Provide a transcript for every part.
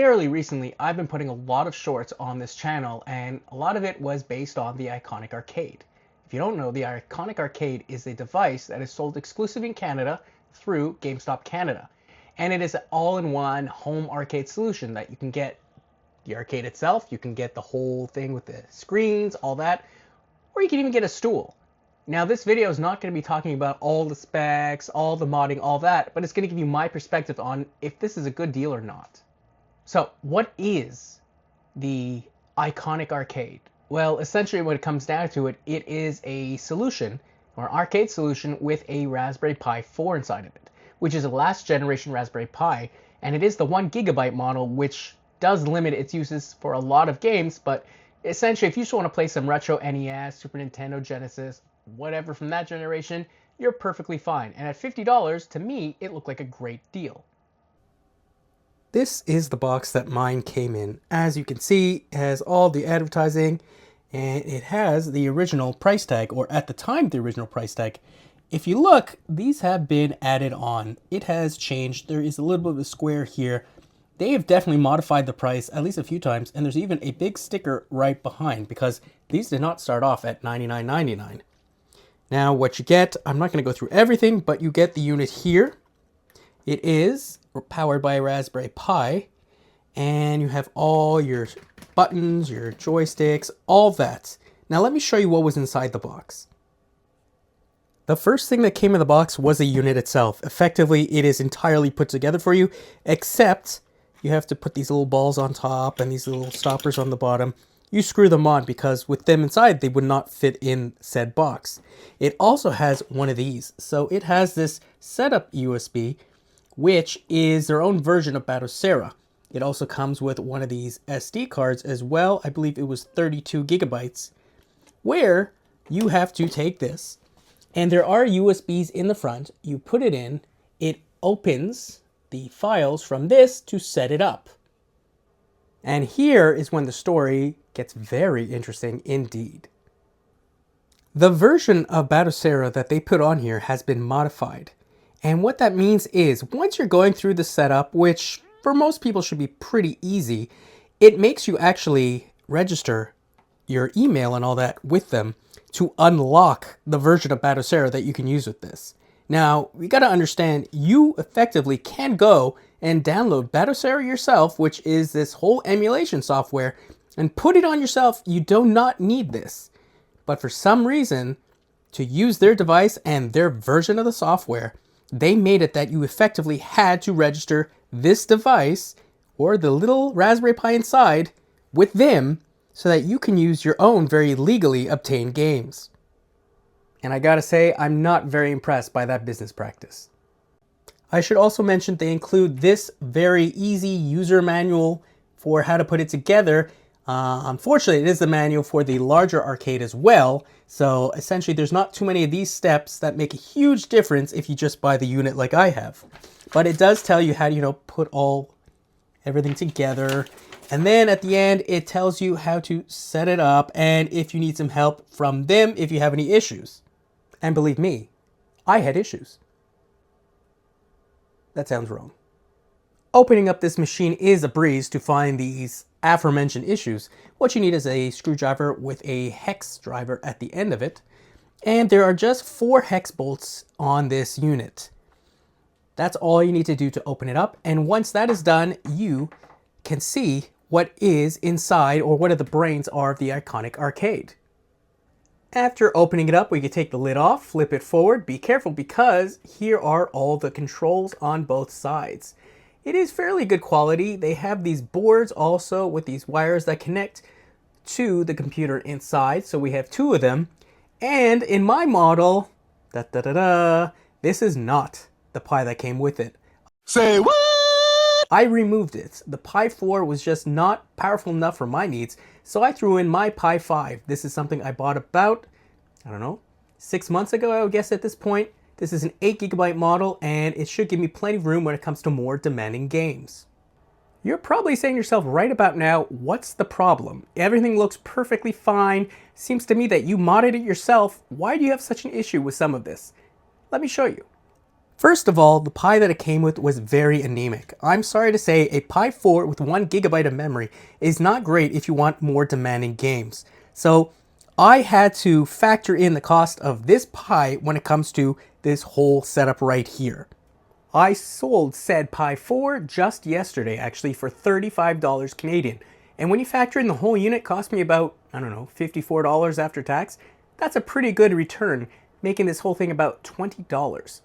Fairly recently, I've been putting a lot of shorts on this channel, and a lot of it was based on the Iconic Arcade. If you don't know, the Iconic Arcade is a device that is sold exclusively in Canada through Gamestop Canada. And it is an all-in-one home arcade solution that you can get the arcade itself, you can get the whole thing with the screens, all that, or you can even get a stool. Now, this video is not going to be talking about all the specs, all the modding, all that, but it's going to give you my perspective on if this is a good deal or not. So, what is the Iconic Arcade? Well, essentially when it comes down to it, it is a solution, or arcade solution, with a Raspberry Pi 4 inside of it, which is a last generation Raspberry Pi, and it is the 1 gigabyte model, which does limit its uses for a lot of games, but essentially if you just want to play some retro NES, Super Nintendo, Genesis, whatever from that generation, you're perfectly fine. And at $50, to me, it looked like a great deal. This is the box that mine came in. As you can see, it has all the advertising and it has the original price tag, or at the time the original price tag. If you look, these have been added on. It has changed. There is a little bit of a square here. They have definitely modified the price at least a few times, and there's even a big sticker right behind because these did not start off at $99.99. Now what you get, I'm not going to go through everything, but you get the unit here. It is powered by a Raspberry Pi, and you have all your buttons, your joysticks, all that. Now let me show you what was inside the box. The first thing that came in the box was the unit itself. Effectively, it is entirely put together for you, except you have to put these little balls on top and these little stoppers on the bottom. You screw them on because with them inside, they would not fit in said box. It also has one of these. So it has this setup USB, which is their own version of Batocera. It also comes with one of these SD cards as well. I believe it was 32 gigabytes, where you have to take this, and there are USBs in the front. You put it in, it opens the files from this to set it up. And here is when the story gets very interesting indeed. The version of Batocera that they put on here has been modified. And what that means is once you're going through the setup, which for most people should be pretty easy, it makes you actually register your email and all that with them to unlock the version of Batocera that you can use with this. Now, you got to understand, you effectively can go and download Batocera yourself, which is this whole emulation software, and put it on yourself. You do not need this. But for some reason, to use their device and their version of the software, they made it that you effectively had to register this device or the little Raspberry Pi inside with them so that you can use your own very legally obtained games. And I gotta say, I'm not very impressed by that business practice. I should also mention they include this very easy user manual for how to put it together. Unfortunately, it is the manual for the larger arcade as well. So essentially, there's not too many of these steps that make a huge difference if you just buy the unit like I have. But it does tell you how to, put everything together. And then at the end, it tells you how to set it up and if you need some help from them if you have any issues. And believe me, I had issues. That sounds wrong. Opening up this machine is a breeze to find these aforementioned issues. What you need is a screwdriver with a hex driver at the end of it. And there are just 4 hex bolts on this unit. That's all you need to do to open it up. And once that is done, you can see what is inside, or what the brains are of the Iconic Arcade. After opening it up, we can take the lid off, flip it forward. Be careful because here are all the controls on both sides. It is fairly good quality. They have these boards also with these wires that connect to the computer inside. So we have 2 of them. And in my model, this is not the Pi that came with it. Say what? I removed it. The Pi 4 was just not powerful enough for my needs, so I threw in my Pi 5. This is something I bought about, 6 months ago, I would guess at this point. This is an 8 gigabyte model, and it should give me plenty of room when it comes to more demanding games. You're probably saying to yourself right about now, what's the problem? Everything looks perfectly fine. Seems to me that you modded it yourself. Why do you have such an issue with some of this? Let me show you. First of all, the Pi that it came with was very anemic. I'm sorry to say a Pi 4 with 1 gigabyte of memory is not great if you want more demanding games. So I had to factor in the cost of this Pi when it comes to this whole setup right here. I sold said Pi 4 just yesterday actually for $35 Canadian. And when you factor in the whole unit cost me about, I don't know, $54 after tax, that's a pretty good return, making this whole thing about $20.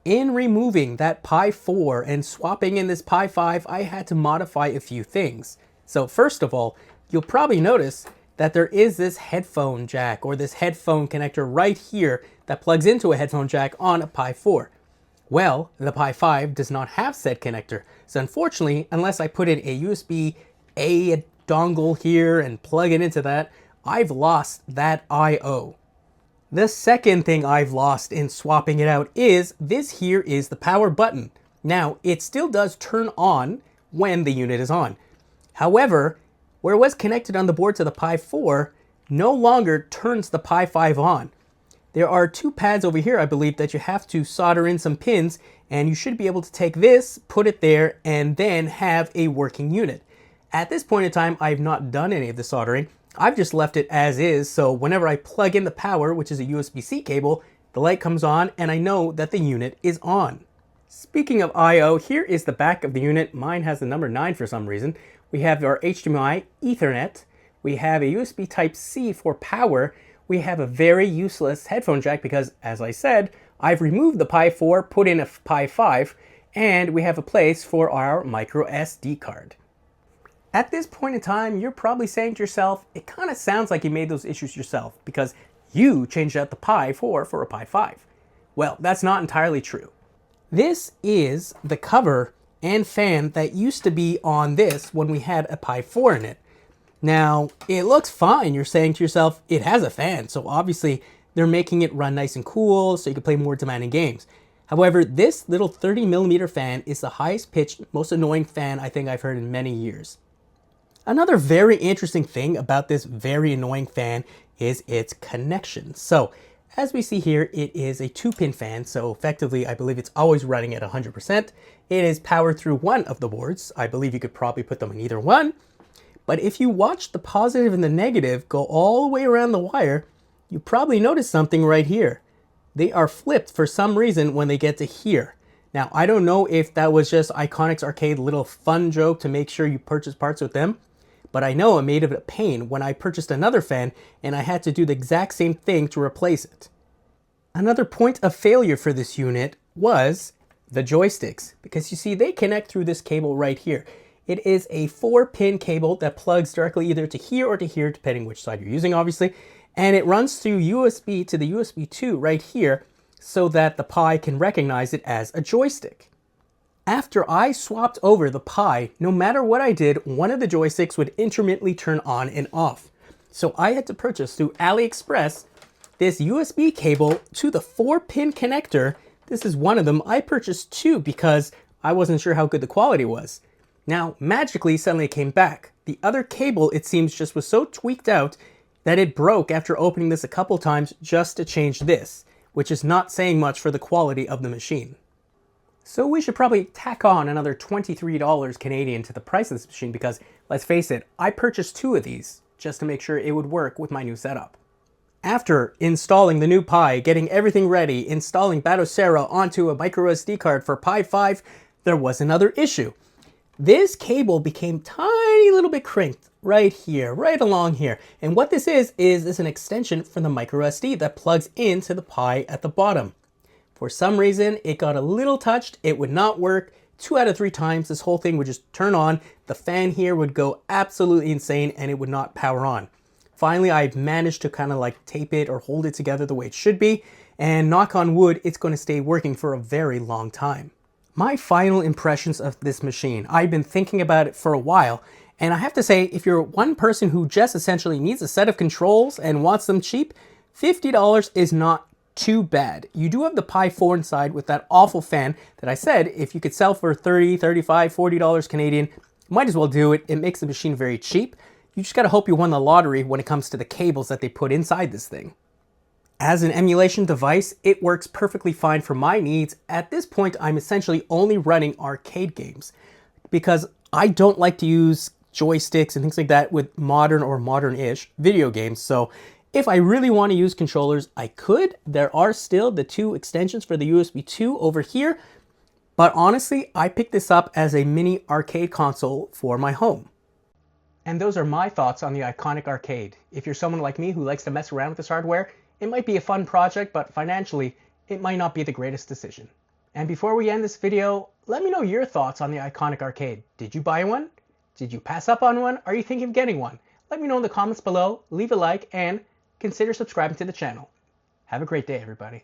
In removing that Pi 4 and swapping in this Pi 5, I had to modify a few things. So first of all, you'll probably notice that there is this headphone jack or this headphone connector right here that plugs into a headphone jack on a Pi 4. Well, the Pi 5 does not have said connector. So unfortunately, unless I put in a USB-A dongle here and plug it into that, I've lost that I/O. The second thing I've lost in swapping it out is this here is the power button. Now, it still does turn on when the unit is on. However, where it was connected on the board to the Pi 4, no longer turns the Pi 5 on. There are 2 pads over here, I believe, that you have to solder in some pins, and you should be able to take this, put it there, and then have a working unit. At this point in time, I've not done any of the soldering. I've just left it as is, so whenever I plug in the power, which is a USB-C cable, the light comes on and I know that the unit is on. Speaking of I/O, here is the back of the unit. Mine has the number 9 for some reason. We have our HDMI, Ethernet. We have a USB Type-C for power. We have a very useless headphone jack because, as I said, I've removed the Pi 4, put in a Pi 5, and we have a place for our micro SD card. At this point in time, you're probably saying to yourself, it kind of sounds like you made those issues yourself because you changed out the Pi 4 for a Pi 5. Well, that's not entirely true. This is the cover and fan that used to be on this when we had a Pi 4 in it. Now, it looks fine. You're saying to yourself, it has a fan, so obviously they're making it run nice and cool so you can play more demanding games. However, this little 30mm fan is the highest pitched, most annoying fan I think I've heard in many years. Another very interesting thing about this very annoying fan is its connection. So, as we see here, it is a 2-pin fan, so effectively I believe it's always running at 100%. It is powered through one of the boards. I believe you could probably put them in either one. But if you watch the positive and the negative go all the way around the wire, you probably notice something right here. They are flipped for some reason when they get to here. Now, I don't know if that was just Iconic's Arcade little fun joke to make sure you purchase parts with them, but I know it made it a pain when I purchased another fan and I had to do the exact same thing to replace it. Another point of failure for this unit was the joysticks, because you see they connect through this cable right here. It is a 4-pin cable that plugs directly either to here or to here, depending which side you're using, obviously. And it runs through USB to the USB 2 right here so that the Pi can recognize it as a joystick. After I swapped over the Pi, no matter what I did, one of the joysticks would intermittently turn on and off. So I had to purchase through AliExpress this USB cable to the 4-pin connector. This is one of them. I purchased 2 because I wasn't sure how good the quality was. Now, magically, suddenly it came back. The other cable, it seems, just was so tweaked out that it broke after opening this a couple times just to change this, which is not saying much for the quality of the machine. So we should probably tack on another $23 Canadian to the price of this machine because, let's face it, I purchased 2 of these just to make sure it would work with my new setup. After installing the new Pi, getting everything ready, installing Batocera onto a microSD card for Pi 5, there was another issue. This cable became tiny little bit crimped right here, right along here. And what this is an extension for the microSD that plugs into the Pi at the bottom. For some reason, it got a little touched, it would not work. 2 out of 3 times, this whole thing would just turn on, the fan here would go absolutely insane, and it would not power on. Finally, I managed to kind of like tape it or hold it together the way it should be, and knock on wood, it's going to stay working for a very long time. My final impressions of this machine, I've been thinking about it for a while, and I have to say, if you're one person who just essentially needs a set of controls and wants them cheap, $50 is not too bad. You do have the Pi 4 inside with that awful fan that I said, if you could sell for $30, $35, $40 Canadian, might as well do it. It makes the machine very cheap. You just gotta hope you won the lottery when it comes to the cables that they put inside this thing. As an emulation device, it works perfectly fine for my needs. At this point, I'm essentially only running arcade games because I don't like to use joysticks and things like that with modern or modern-ish video games. So if I really want to use controllers, I could. There are still the two extensions for the USB 2 over here. But honestly, I picked this up as a mini arcade console for my home. And those are my thoughts on the Iconic Arcade. If you're someone like me who likes to mess around with this hardware, it might be a fun project, but financially, it might not be the greatest decision. And before we end this video, let me know your thoughts on the Iconic Arcade. Did you buy one? Did you pass up on one? Are you thinking of getting one? Let me know in the comments below, leave a like, and consider subscribing to the channel. Have a great day, everybody.